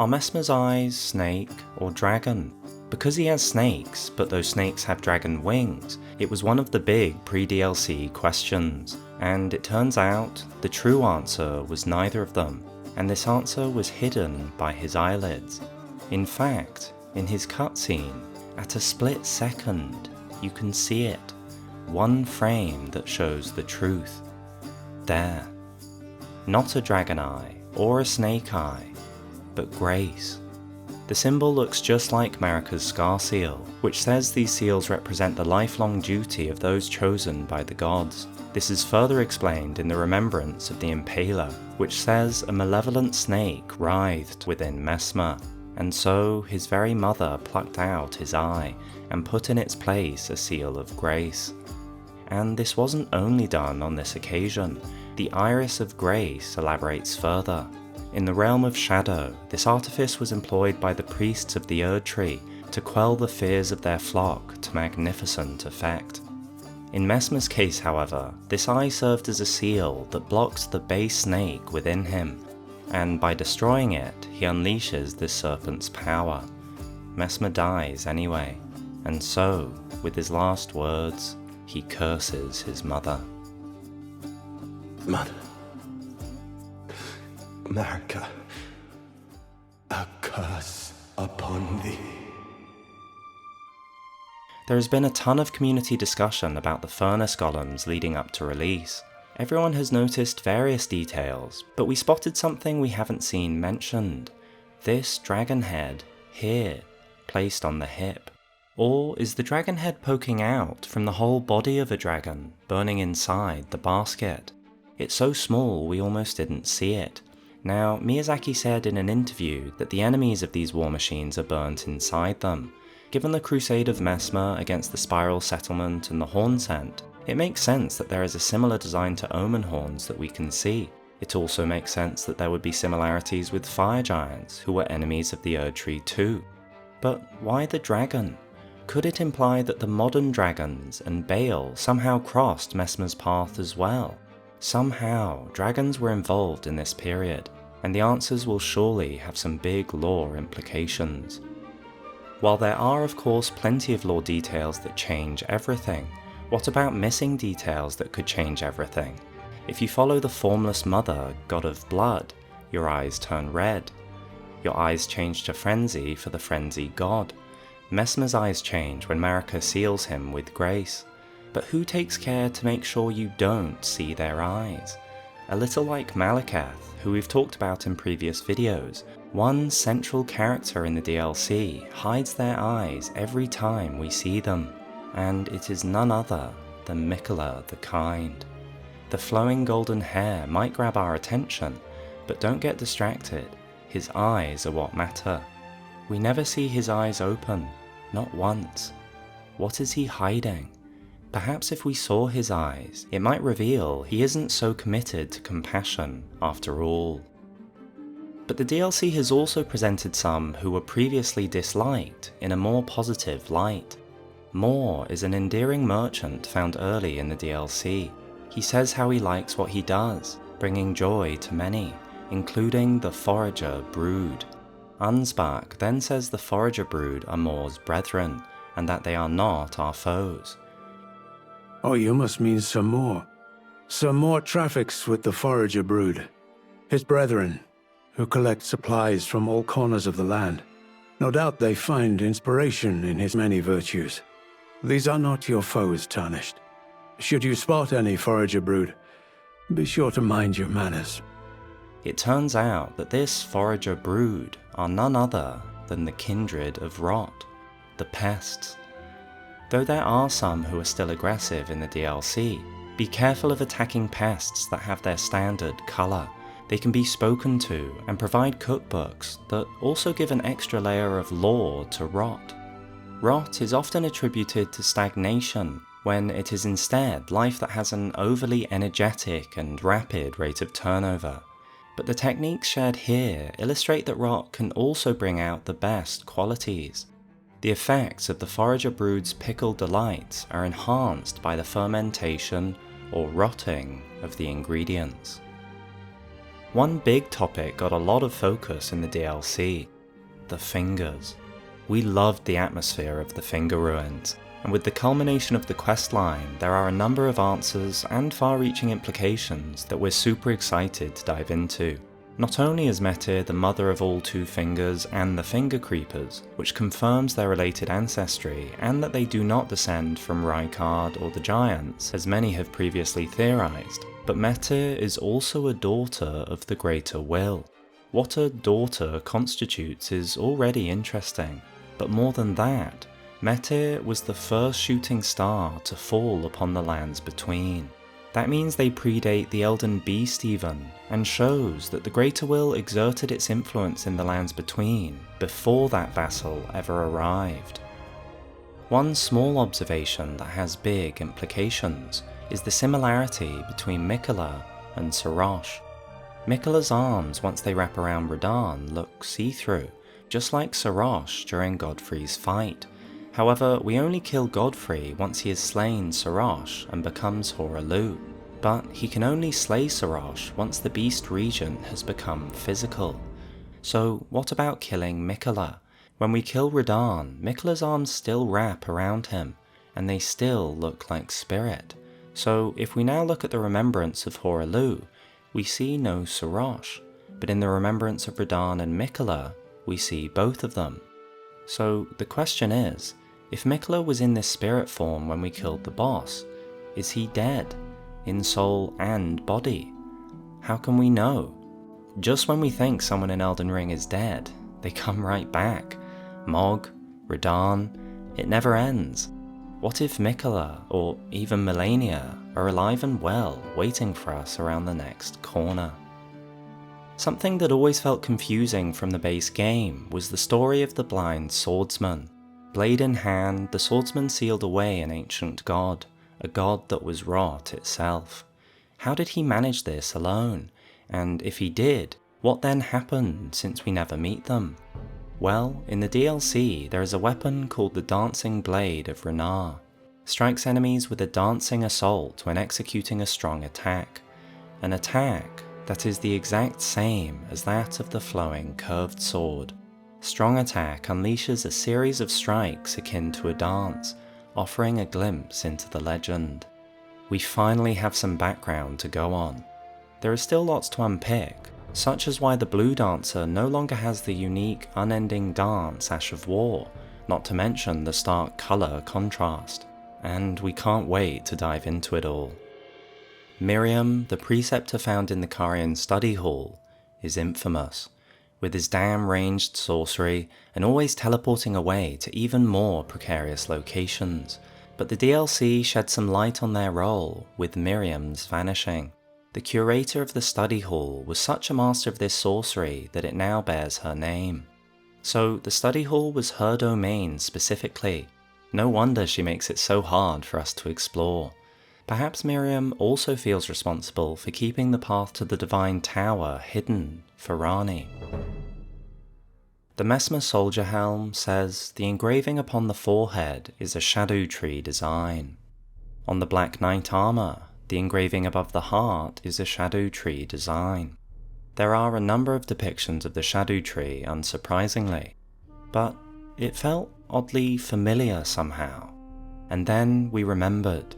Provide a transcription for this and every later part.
Are Messmer's eyes snake or dragon? Because he has snakes, but those snakes have dragon wings, it was one of the big pre-DLC questions, and it turns out the true answer was neither of them, and this answer was hidden by his eyelids. In fact, in his cutscene, at a split second, you can see it. One frame that shows the truth. There. Not a dragon eye, or a snake eye, but grace. The symbol looks just like Marika's scar seal, which says these seals represent the lifelong duty of those chosen by the gods. This is further explained in the remembrance of the Impaler, which says a malevolent snake writhed within Messmer, and so his very mother plucked out his eye and put in its place a seal of grace. And this wasn't only done on this occasion. The Iris of Grace elaborates further. In the realm of shadow, this artifice was employed by the priests of the Erdtree to quell the fears of their flock to magnificent effect. In Messmer's case, however, this eye served as a seal that blocked the base snake within him, and by destroying it, he unleashes this serpent's power. Messmer dies anyway, and so, with his last words, he curses his mother. Mother. Marika, a curse upon thee. There has been a ton of community discussion about the furnace golems leading up to release. Everyone has noticed various details, but we spotted something we haven't seen mentioned. This dragon head, here, placed on the hip. Or is the dragon head poking out from the whole body of a dragon, burning inside the basket? It's so small we almost didn't see it. Now, Miyazaki said in an interview that the enemies of these war machines are burnt inside them. Given the crusade of Messmer against the Spiral Settlement and the Horn Scent, it makes sense that there is a similar design to Omen Horns that we can see. It also makes sense that there would be similarities with Fire Giants, who were enemies of the Erdtree too. But why the dragon? Could it imply that the modern dragons and Bale somehow crossed Messmer's path as well? Somehow, dragons were involved in this period, and the answers will surely have some big lore implications. While there are of course plenty of lore details that change everything, what about missing details that could change everything? If you follow the formless mother, god of blood, your eyes turn red. Your eyes change to frenzy for the frenzy god. Messmer's eyes change when Marika seals him with grace. But who takes care to make sure you don't see their eyes? A little like Malakath, who we've talked about in previous videos, one central character in the DLC hides their eyes every time we see them, and it is none other than Miquella the Kind. The flowing golden hair might grab our attention, but don't get distracted, his eyes are what matter. We never see his eyes open, not once. What is he hiding? Perhaps if we saw his eyes, it might reveal he isn't so committed to compassion after all. But the DLC has also presented some who were previously disliked in a more positive light. Moore is an endearing merchant found early in the DLC. He says how he likes what he does, bringing joy to many, including the Forager brood. Ansbach then says the Forager brood are Moore's brethren, and that they are not our foes. Oh, you must mean Sir Moore. Sir Moore traffics with the Forager brood, his brethren, who collect supplies from all corners of the land. No doubt they find inspiration in his many virtues. These are not your foes, Tarnished. Should you spot any Forager brood, be sure to mind your manners. It turns out that this Forager brood are none other than the kindred of Rot, the pests. Though there are some who are still aggressive in the DLC, be careful of attacking pests that have their standard colour. They can be spoken to and provide cookbooks that also give an extra layer of lore to Rot. Rot is often attributed to stagnation, when it is instead life that has an overly energetic and rapid rate of turnover. But the techniques shared here illustrate that Rot can also bring out the best qualities. The effects of the Forager brood's pickled delights are enhanced by the fermentation or rotting of the ingredients. One big topic got a lot of focus in the DLC: the fingers. We loved the atmosphere of the Finger Ruins, and with the culmination of the questline, there are a number of answers and far-reaching implications that we're super excited to dive into. Not only is Midir the mother of all two fingers and the Finger Creepers, which confirms their related ancestry and that they do not descend from Rykard or the Giants, as many have previously theorized, but Midir is also a daughter of the Greater Will. What a daughter constitutes is already interesting, but more than that, Midir was the first shooting star to fall upon the lands between. That means they predate the Elden Beast even, and shows that the Greater Will exerted its influence in the lands between before that vassal ever arrived. One small observation that has big implications is the similarity between Miquella and Sarosh. Miquella's arms, once they wrap around Radahn, look see-through, just like Sarosh during Godfrey's fight. However, we only kill Godfrey once he has slain Sarosh and becomes Hoarah, but he can only slay Sarosh once the Beast region has become physical. So what about killing Miquella? When we kill Radahn, Miquella's arms still wrap around him, and they still look like spirit. So if we now look at the remembrance of Hoarah, we see no Sarosh, but in the remembrance of Radahn and Miquella, we see both of them. So the question is, if Miquella was in this spirit form when we killed the boss, is he dead, in soul and body? How can we know? Just when we think someone in Elden Ring is dead, they come right back. Mog, Radahn, it never ends. What if Miquella, or even Malenia, are alive and well, waiting for us around the next corner? Something that always felt confusing from the base game was the story of the blind swordsman. Blade in hand, the swordsman sealed away an ancient god, a god that was rot itself. How did he manage this alone? And if he did, what then happened since we never meet them? Well, in the DLC there is a weapon called the Dancing Blade of Renar. Strikes enemies with a dancing assault when executing a strong attack. An attack that is the exact same as that of the flowing curved sword. Strong attack unleashes a series of strikes akin to a dance, offering a glimpse into the legend. We finally have some background to go on. There is still lots to unpick, such as why the Blue Dancer no longer has the unique unending dance Ash of War, not to mention the stark colour contrast, and we can't wait to dive into it all. Miriam, the preceptor found in the Carian study hall, is infamous, with his damn ranged sorcery and always teleporting away to even more precarious locations, but the DLC shed some light on their role with Miriam's vanishing. The curator of the study hall was such a master of this sorcery that it now bears her name. So the study hall was her domain specifically. No wonder she makes it so hard for us to explore. Perhaps Miriam also feels responsible for keeping the path to the Divine Tower hidden for Ranni. The Messmer Soldier Helm says the engraving upon the forehead is a Shadowtree design. On the Black Knight armour, the engraving above the heart is a Shadowtree design. There are a number of depictions of the Shadowtree, unsurprisingly, but it felt oddly familiar somehow. And then we remembered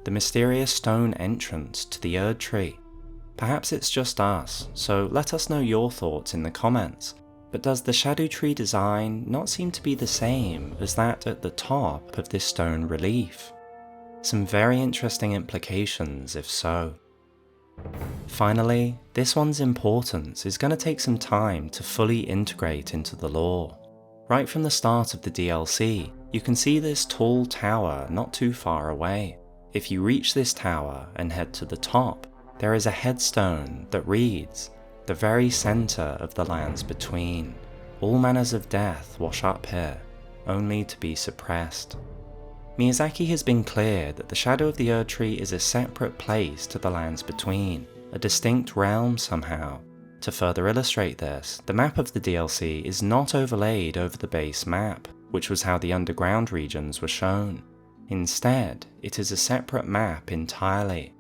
the mysterious stone entrance to the Erdtree. Perhaps it's just us, so let us know your thoughts in the comments, but does the Shadowtree design not seem to be the same as that at the top of this stone relief? Some very interesting implications if so. Finally, this one's importance is going to take some time to fully integrate into the lore. Right from the start of the DLC, you can see this tall tower not too far away. If you reach this tower and head to the top, there is a headstone that reads, "The very centre of the lands between. All manners of death wash up here, only to be suppressed." Miyazaki has been clear that the shadow of the Erdtree is a separate place to the lands between, a distinct realm somehow. To further illustrate this, the map of the DLC is not overlaid over the base map, which was how the underground regions were shown. Instead, it is a separate map entirely.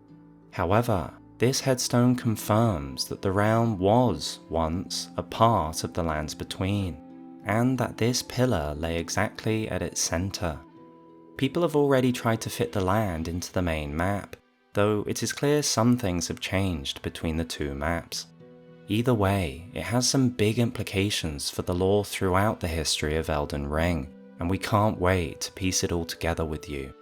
However, This headstone confirms that the realm was once a part of the lands between, and that this pillar lay exactly at its centre. People have already tried to fit the land into the main map, though it is clear some things have changed between the two maps. Either way, it has some big implications for the lore throughout the history of Elden Ring, and we can't wait to piece it all together with you.